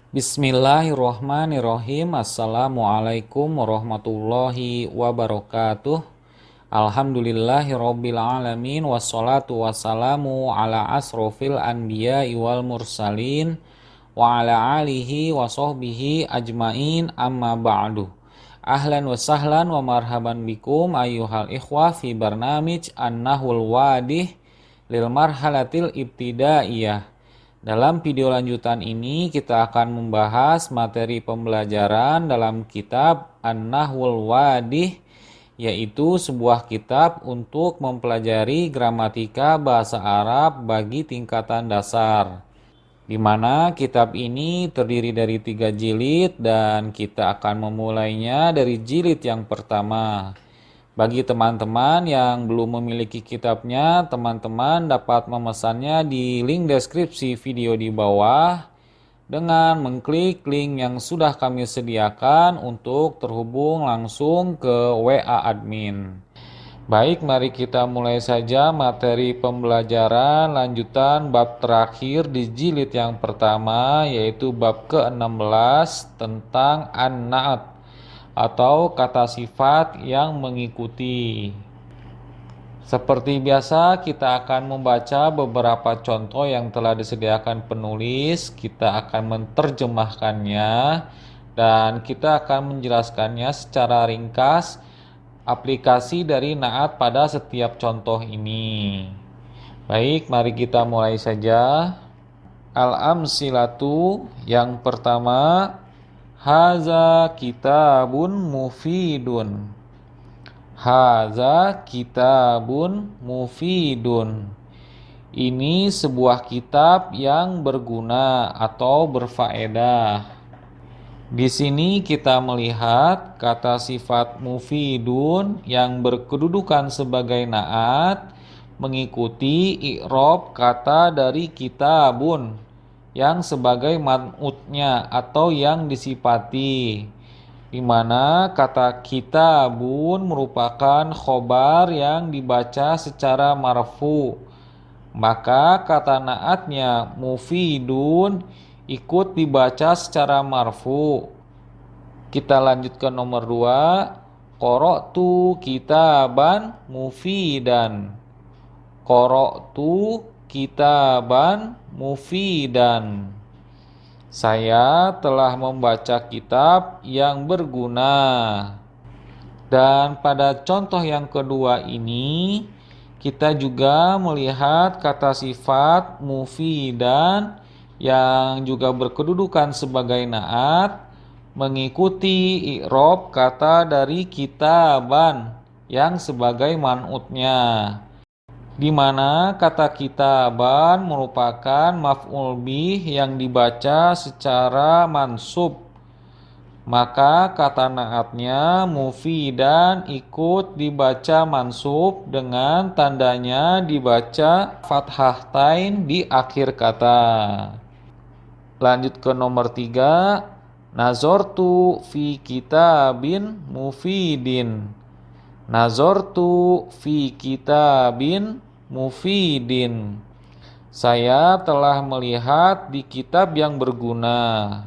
Bismillahirrohmanirrohim. Assalamualaikum warahmatullahi wabarakatuh. Alhamdulillahirrabbilalamin. Wassalatu wassalamu ala asrofil anbiya wal mursalin wa ala alihi wa sahbihi ajmain, amma ba'du. Ahlan wa sahlan wa marhaban bikum ayyuhal ikhwah fi barnamij An-Nahwul Wadih lil marhalatil ibtidaiyah. Dalam video lanjutan ini kita akan membahas materi pembelajaran dalam kitab An-Nahwul Wadih, yaitu sebuah kitab untuk mempelajari gramatika bahasa Arab bagi tingkatan dasar, di mana kitab ini terdiri dari 3 jilid dan kita akan memulainya dari jilid yang pertama. Bagi teman-teman yang belum memiliki kitabnya, teman-teman dapat memesannya di link deskripsi video di bawah dengan mengklik link yang sudah kami sediakan untuk terhubung langsung ke WA admin. Baik, mari kita mulai saja materi pembelajaran lanjutan bab terakhir di jilid yang pertama, yaitu bab ke-16 tentang an-na'at atau kata sifat yang mengikuti. Seperti biasa, kita akan membaca beberapa contoh yang telah disediakan penulis. Kita akan menerjemahkannya dan kita akan menjelaskannya secara ringkas aplikasi dari na'at pada setiap contoh ini. Baik, mari kita mulai saja. Al-amsilatu, yang pertama, haza kitabun mufidun. Haza kitabun mufidun. Ini sebuah kitab yang berguna atau berfaedah. Di sini kita melihat kata sifat mufidun yang berkedudukan sebagai na'at mengikuti i'rab kata dari kitabun yang sebagai man'utnya atau yang disifati, di mana kata kitabun merupakan khobar yang dibaca secara marfu, maka kata na'atnya mufidun ikut dibaca secara marfu. Kita lanjut ke nomor 2. Qara'tu kitaban mufidan. Qara'tu kitaban mufidan. Saya telah membaca kitab yang berguna. Dan pada contoh yang kedua ini, kita juga melihat kata sifat mufidan yang juga berkedudukan sebagai na'at mengikuti i'rab kata dari kitaban yang sebagai man'utnya, di mana kata kitaban merupakan maf'ul bih yang dibaca secara mansub, maka kata na'atnya mufidan ikut dibaca mansub dengan tandanya dibaca fathah tain di akhir kata. Lanjut ke nomor 3. Nazortu fi kitabin mufidin. Nazortu fi kitabin mufidin. Saya telah melihat di kitab yang berguna.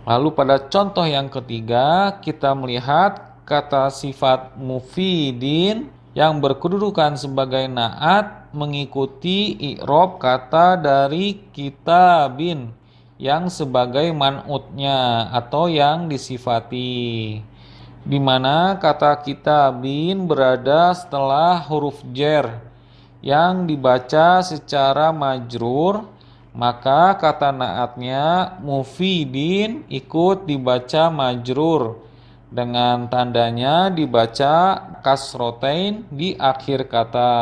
Lalu pada contoh yang ketiga, kita melihat kata sifat mufidin yang berkedudukan sebagai na'at mengikuti i'rab kata dari kitabin yang sebagai man'utnya atau yang disifati, di mana kata kitabin berada setelah huruf jer yang dibaca secara majrur, maka kata na'atnya mufidin ikut dibaca majrur dengan tandanya dibaca kasrotain di akhir kata.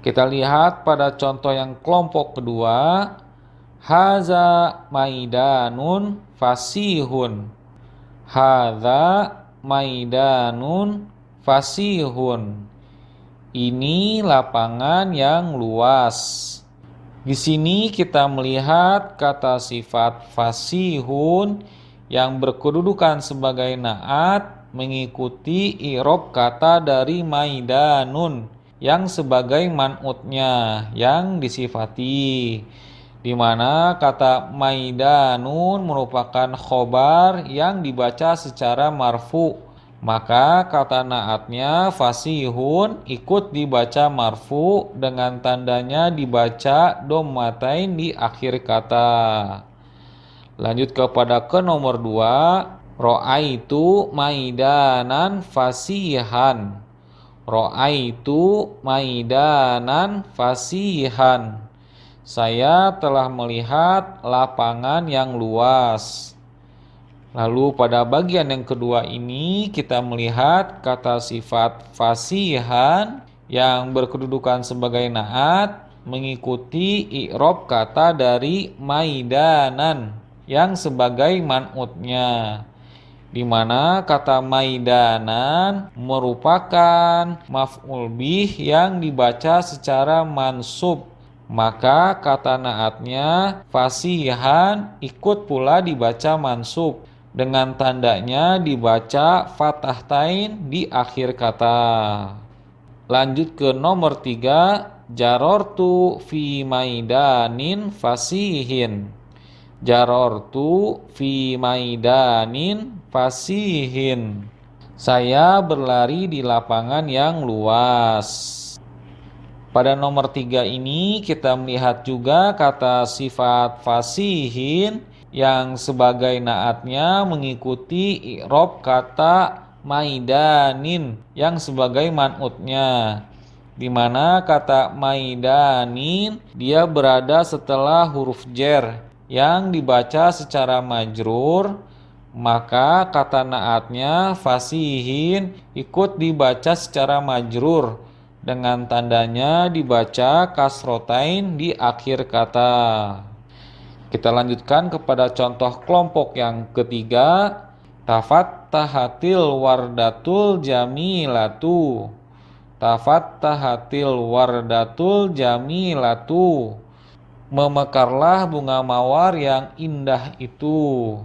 Kita lihat pada contoh yang kelompok kedua. Haza maidanun fasihun. Haza maidanun fasihun. Ini lapangan yang luas. Di sini kita melihat kata sifat fasihun yang berkedudukan sebagai na'at mengikuti i'rab kata dari maidanun yang sebagai man'utnya yang disifati, di mana kata maidanun merupakan khobar yang dibaca secara marfu. Maka kata naatnya fasihun ikut dibaca marfu dengan tandanya dibaca dommatain di akhir kata. Lanjut kepada ke nomor 2, ro'aitu maidanan fasihan. Ro'aitu maidanan fasihan. Saya telah melihat lapangan yang luas. Lalu pada bagian yang kedua ini kita melihat kata sifat fasihan yang berkedudukan sebagai naat mengikuti i'rab kata dari maidanan yang sebagai man'utnya, di mana kata maidanan merupakan maf'ul bih yang dibaca secara mansub. Maka kata naatnya fasihan ikut pula dibaca mansub dengan tandanya dibaca fathahtain di akhir kata. Lanjut ke nomor 3, jarortu fi maidanin fasihin. Jarortu fi maidanin fasihin. Saya berlari di lapangan yang luas. Pada nomor 3 ini kita melihat juga kata sifat fasihin yang sebagai naatnya mengikuti i'rab kata maidanin yang sebagai man'utnya, di mana kata maidanin dia berada setelah huruf jer yang dibaca secara majrur. Maka kata naatnya fasihin ikut dibaca secara majrur dengan tandanya dibaca kasrotain di akhir kata. Kita lanjutkan kepada contoh kelompok yang ketiga, tafattahatil wardatul jamilatu. Tafattahatil wardatul jamilatu. Memekarlah bunga mawar yang indah itu.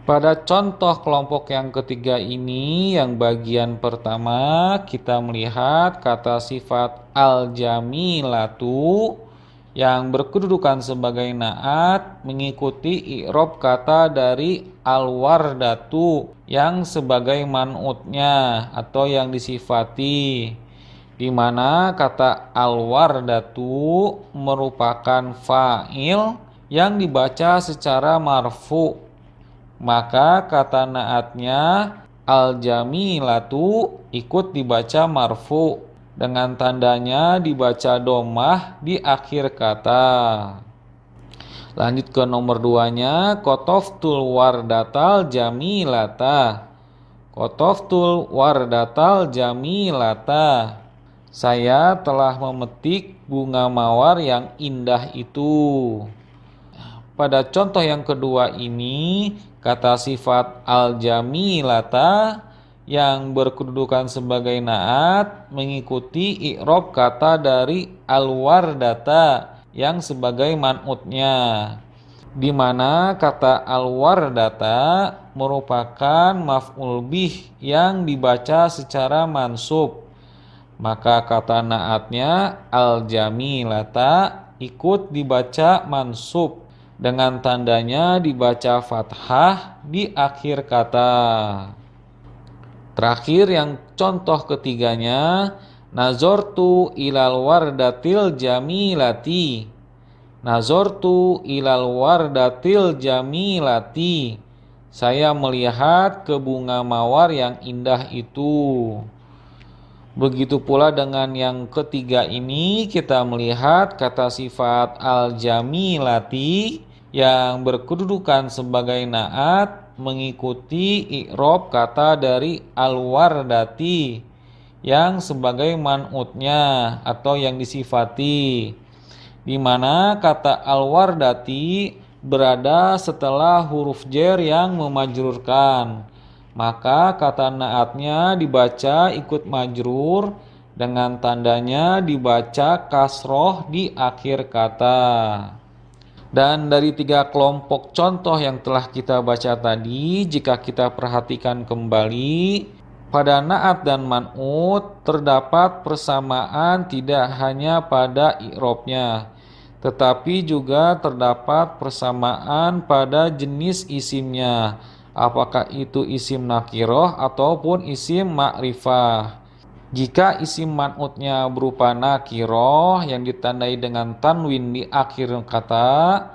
Pada contoh kelompok yang ketiga ini, yang bagian pertama kita melihat kata sifat al-jamilatu yang berkedudukan sebagai naat mengikuti i'rab kata dari al-wardatu yang sebagai man'utnya atau yang disifati, di mana kata al-wardatu merupakan fa'il yang dibaca secara marfu. Maka kata naatnya al-jamilatu ikut dibaca marfu dengan tandanya dibaca domah di akhir kata. Lanjut ke nomor 2-nya, qataftul wardatal jamilata. Qataftul wardatal jamilata. Saya telah memetik bunga mawar yang indah itu. Pada contoh yang kedua ini, kata sifat al-jamilata yang berkedudukan sebagai naat mengikuti i'rab kata dari al-wardata yang sebagai man'utnya, di mana kata al-wardata merupakan maf'ul bih yang dibaca secara mansub. Maka kata naatnya al-jamilata ikut dibaca mansub dengan tandanya dibaca fathah di akhir kata. Terakhir yang contoh ketiganya, nazortu ilal wardatil jamilati. Nazortu ilal wardatil jamilati. Saya melihat ke bunga mawar yang indah itu. Begitu pula dengan yang ketiga ini, kita melihat kata sifat al-jamilati yang berkedudukan sebagai naat mengikuti i'rab kata dari al-wardati yang sebagai man'utnya atau yang disifati, di mana kata al-wardati berada setelah huruf jer yang memajrurkan. Maka kata naatnya dibaca ikut majrur dengan tandanya dibaca kasroh di akhir kata. Dan dari 3 kelompok contoh yang telah kita baca tadi, jika kita perhatikan kembali, pada naat dan man'ut terdapat persamaan tidak hanya pada i'rabnya, tetapi juga terdapat persamaan pada jenis isimnya, apakah itu isim nakiroh ataupun isim ma'rifah. Jika isim man'utnya berupa nakiroh yang ditandai dengan tanwin di akhir kata,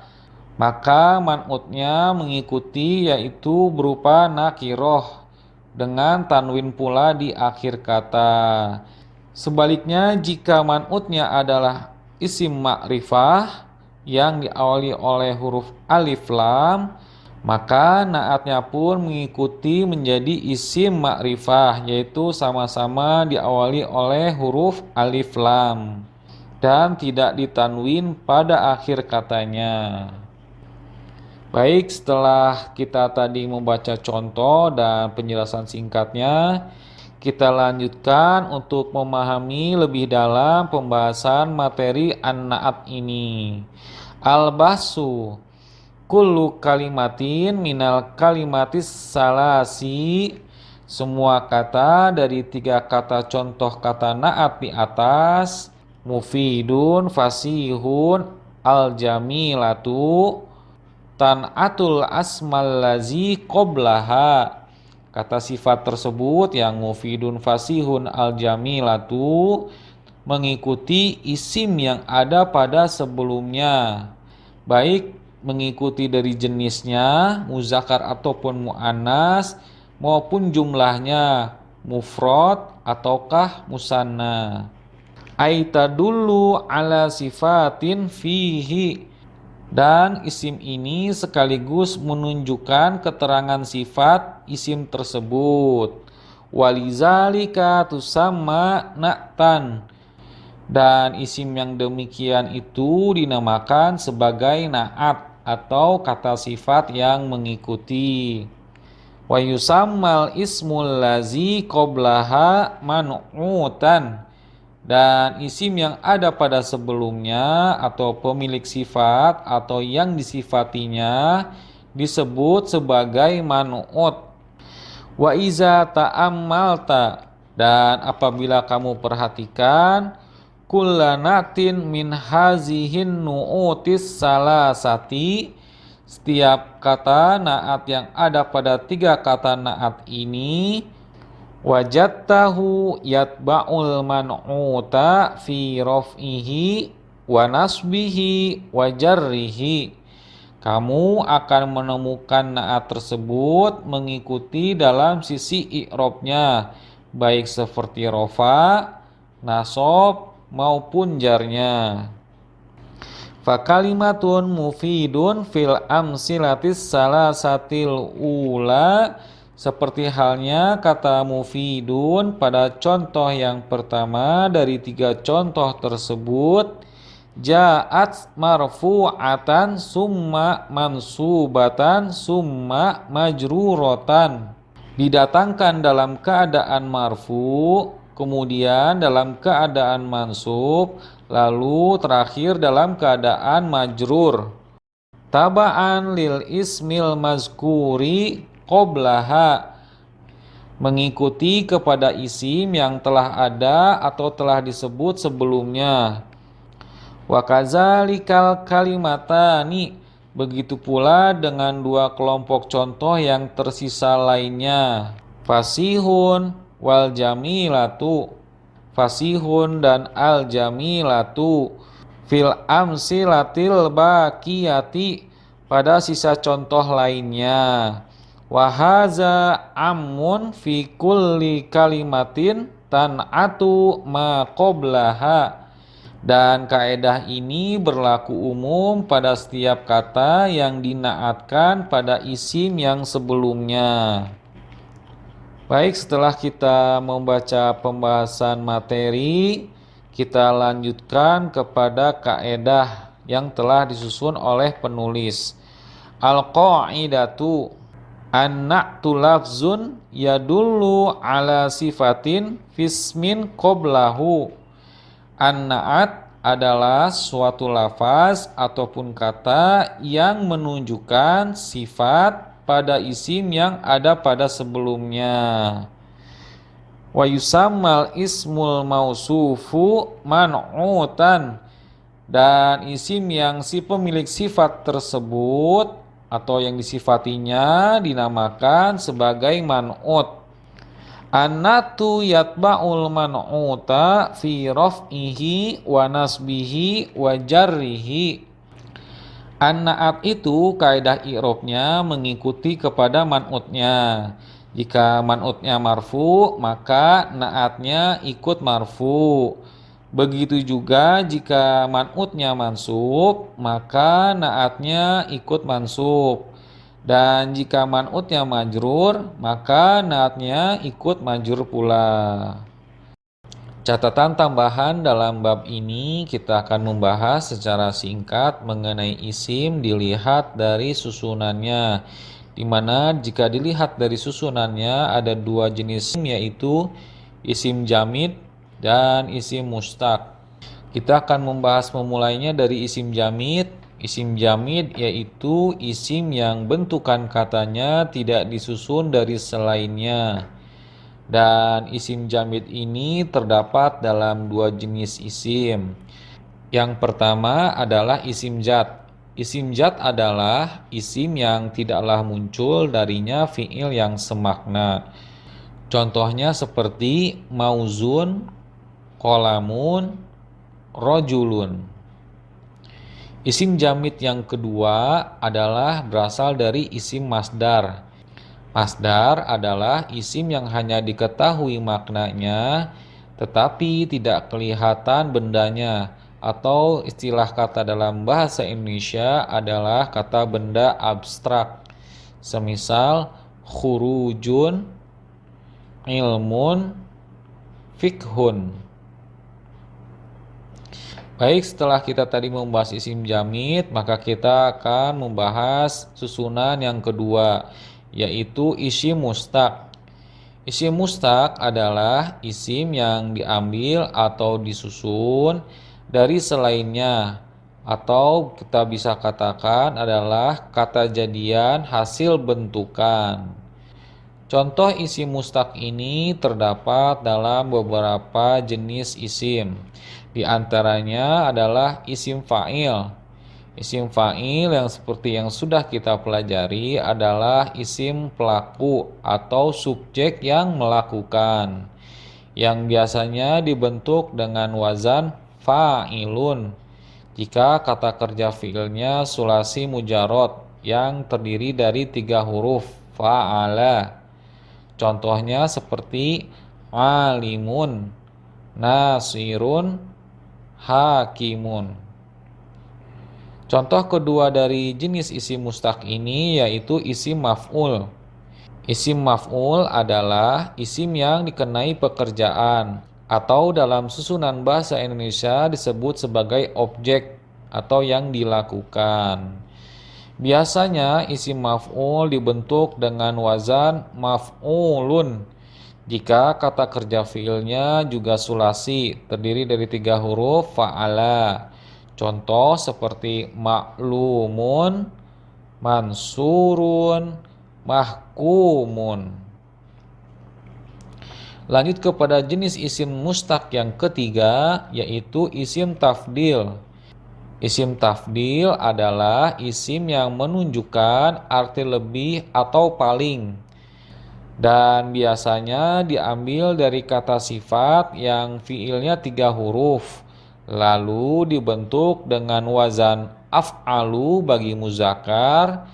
maka man'utnya mengikuti yaitu berupa nakiroh dengan tanwin pula di akhir kata. Sebaliknya jika man'utnya adalah isim ma'rifah yang diawali oleh huruf alif lam, maka naatnya pun mengikuti menjadi isim ma'rifah, yaitu sama-sama diawali oleh huruf alif lam dan tidak ditanwin pada akhir katanya. Baik, setelah kita tadi membaca contoh dan penjelasan singkatnya, kita lanjutkan untuk memahami lebih dalam pembahasan materi an-na'at ini. Al-bahsu kullu kalimatin minal kalimatis salasi, semua kata dari 3 kata contoh kata na'at di atas, mufidun, fasihun, al-jamilatu, tan'atul asmal lazi qoblaha. Kata sifat tersebut yang mufidun, fasihun, al-jamilatu mengikuti isim yang ada pada sebelumnya, baik mengikuti dari jenisnya muzakkar ataupun muannas maupun jumlahnya mufrad ataukah musanna. Aitadullu ala sifatin fihi, dan isim ini sekaligus menunjukkan keterangan sifat isim tersebut. Walizalika tusamma na'tan, dan isim yang demikian itu dinamakan sebagai na'at atau kata sifat yang mengikuti. Wa yusammal ismul lazi qoblaha man'utan, dan isim yang ada pada sebelumnya atau pemilik sifat atau yang disifatinya disebut sebagai man'ut. Wa iza ta'ammalta, dan apabila kamu perhatikan, kullanatin min hazihin nu'utis salasati, setiap kata na'at yang ada pada 3 kata na'at ini, wajadtahu yatba'ul man'uta fi raf'ihi wa nasbihi wa jarrihi, kamu akan menemukan na'at tersebut mengikuti dalam sisi i'rabnya, baik seperti rofa, nasab maupun jarnya. Fakalimatun mufidun fil amsilatis salasatil ula, seperti halnya kata mufidun pada contoh yang pertama dari 3 contoh tersebut, ja'at marfu'atan summa mansubatan summa majruratan, didatangkan dalam keadaan marfu, kemudian dalam keadaan mansub, lalu terakhir dalam keadaan majrur. Taba'an lil ismil mazkuri qoblaha, mengikuti kepada isim yang telah ada atau telah disebut sebelumnya. Wa kazalikal kalimatani, begitu pula dengan 2 kelompok contoh yang tersisa lainnya, fasihun wal jamilatu, fasihun dan al jamilatu, fil amsilatil baqiyati, pada sisa contoh lainnya. Wa haza ammun fi kulli kalimatin tan'atu ma qoblaha, dan kaedah ini berlaku umum pada setiap kata yang dinaatkan pada isim yang sebelumnya. Baik, setelah kita membaca pembahasan materi, kita lanjutkan kepada kaedah yang telah disusun oleh penulis. Al-qa'idatu an-na'tu lafzun yadullu ala sifatin fismin qoblahu. An-na'at adalah suatu lafaz ataupun kata yang menunjukkan sifat pada isim yang ada pada sebelumnya. Wa yusammal ismul mausufu man'utan, Dan isim yang si pemilik sifat tersebut atau yang disifatinya dinamakan sebagai man'ut. An-natu yatba'ul man'uta fi raf'ihi wa nasbihi wa jarrihi. An-na'at itu kaidah i'rabnya mengikuti kepada man'utnya. Jika man'utnya marfu, maka na'atnya ikut marfu. Begitu juga jika man'utnya mansub, maka na'atnya ikut mansub. Dan jika man'utnya majrur, maka na'atnya ikut majrur pula. Catatan tambahan dalam bab ini kita akan membahas secara singkat mengenai isim dilihat dari susunannya. Di mana jika dilihat dari susunannya ada dua jenis isim, yaitu isim jamid dan isim mustaq. Kita akan membahas memulainya dari isim jamid. Isim jamid yaitu isim yang bentukan katanya tidak disusun dari selainnya. Dan isim jamid ini terdapat dalam dua jenis isim. Yang pertama adalah isim jad. Isim jad adalah isim yang tidaklah muncul darinya fiil yang semakna. Contohnya seperti mauzun, qolamun, rojulun. Isim jamid yang kedua adalah berasal dari isim masdar. Masdar adalah isim yang hanya diketahui maknanya tetapi tidak kelihatan bendanya, atau istilah kata dalam bahasa Indonesia adalah kata benda abstrak. Semisal khurujun, ilmun, fikhun. Baik, setelah kita tadi membahas isim jamid, maka kita akan membahas susunan yang kedua, yaitu isim mustaq. Isim mustaq adalah isim yang diambil atau disusun dari selainnya, atau kita bisa katakan adalah kata jadian hasil bentukan. Contoh isim mustaq ini terdapat dalam beberapa jenis isim. Di antaranya adalah isim fa'il. Isim fa'il yang seperti yang sudah kita pelajari adalah isim pelaku atau subjek yang melakukan, yang biasanya dibentuk dengan wazan fa'ilun jika kata kerja fiilnya sulasi mujarrad yang terdiri dari 3 huruf fa'ala. Contohnya seperti alimun, nasirun, hakimun. Contoh kedua dari jenis isim mustaq ini yaitu isim maf'ul. Isim maf'ul adalah isim yang dikenai pekerjaan atau dalam susunan bahasa Indonesia disebut sebagai objek atau yang dilakukan. Biasanya isim maf'ul dibentuk dengan wazan maf'ulun jika kata kerja fiilnya juga sulasi terdiri dari 3 huruf fa'ala. Contoh seperti maklumun, mansurun, mahkumun. Lanjut kepada jenis isim mustaq yang ketiga, yaitu isim tafdil. Isim tafdil adalah isim yang menunjukkan arti lebih atau paling, dan biasanya diambil dari kata sifat yang fiilnya 3 huruf, lalu dibentuk dengan wazan af'alu bagi muzakkar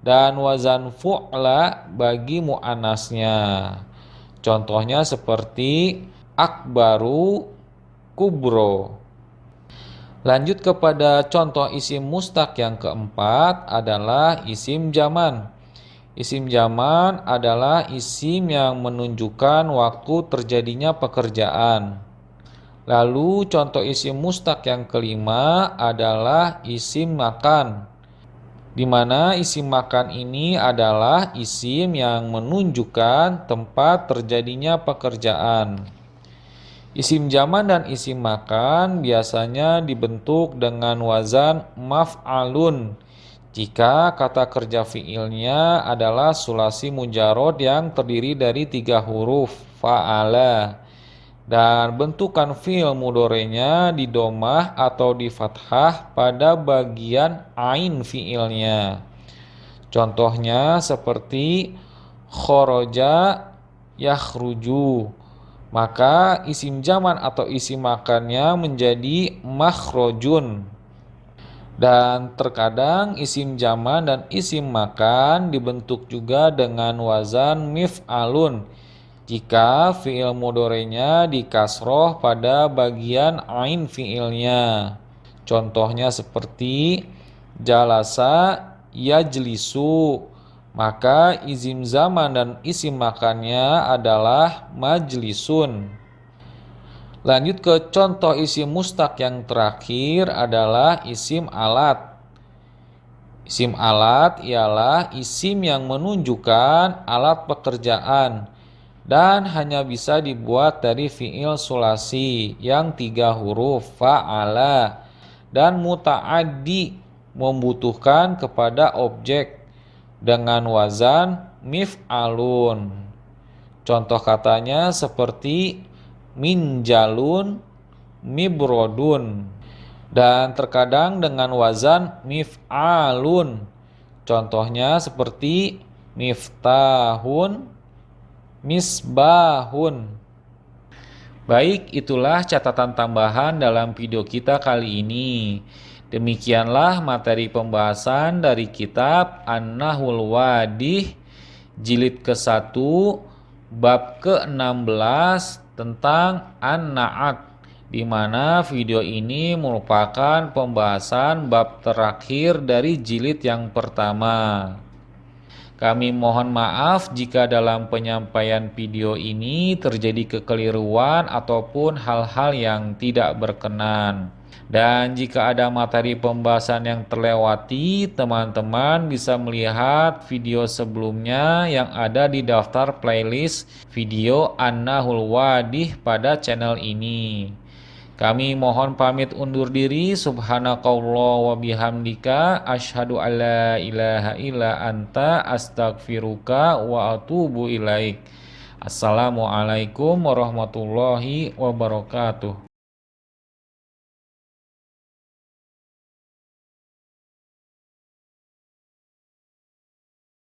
dan wazan fu'la bagi muannasnya. Contohnya seperti akbaru, kubro. Lanjut kepada contoh isim mustaq yang keempat adalah isim zaman. Isim zaman adalah isim yang menunjukkan waktu terjadinya pekerjaan. Lalu contoh isim mustaq yang kelima adalah isim makan, di mana isim makan ini adalah isim yang menunjukkan tempat terjadinya pekerjaan. Isim zaman dan isim makan biasanya dibentuk dengan wazan maf'alun jika kata kerja fiilnya adalah sulasi mujarrad yang terdiri dari 3 huruf fa'ala. Dan bentukan fi'il mudhari'nya di domah atau di fathah pada bagian ain fi'ilnya. Contohnya seperti khoroja yakhruju. Maka isim zaman atau isim makannya menjadi makhrojun. Dan terkadang isim zaman dan isim makan dibentuk juga dengan wazan mif'alun jika fi'il mudhari'nya dikasroh pada bagian ain fi'ilnya. Contohnya seperti jalasa yajlisu, maka isim zaman dan isim makannya adalah majlisun. Lanjut ke contoh isim mustaq yang terakhir adalah isim alat. Isim alat ialah isim yang menunjukkan alat pekerjaan dan hanya bisa dibuat dari fi'il sulasi yang 3 huruf fa'ala dan muta'addi membutuhkan kepada objek dengan wazan mif'alun. Contoh katanya seperti minjalun, mibrodun, dan terkadang dengan wazan mif'alun. Contohnya seperti miftahun, misbahun. Baik, itulah catatan tambahan dalam video kita kali ini. Demikianlah materi pembahasan dari kitab An-Nahwul Wadih jilid ke-1 bab ke-16 tentang an-na'at, di mana video ini merupakan pembahasan bab terakhir dari jilid yang pertama. Kami mohon maaf jika dalam penyampaian video ini terjadi kekeliruan ataupun hal-hal yang tidak berkenan. Dan jika ada materi pembahasan yang terlewati, teman-teman bisa melihat video sebelumnya yang ada di daftar playlist video An-Nahwul Wadih pada channel ini. Kami mohon pamit undur diri. Subhanakallah wa bihamdika asyhadu alla ilaha illa anta astaghfiruka wa atubu ilaik. Assalamualaikum warahmatullahi wabarakatuh.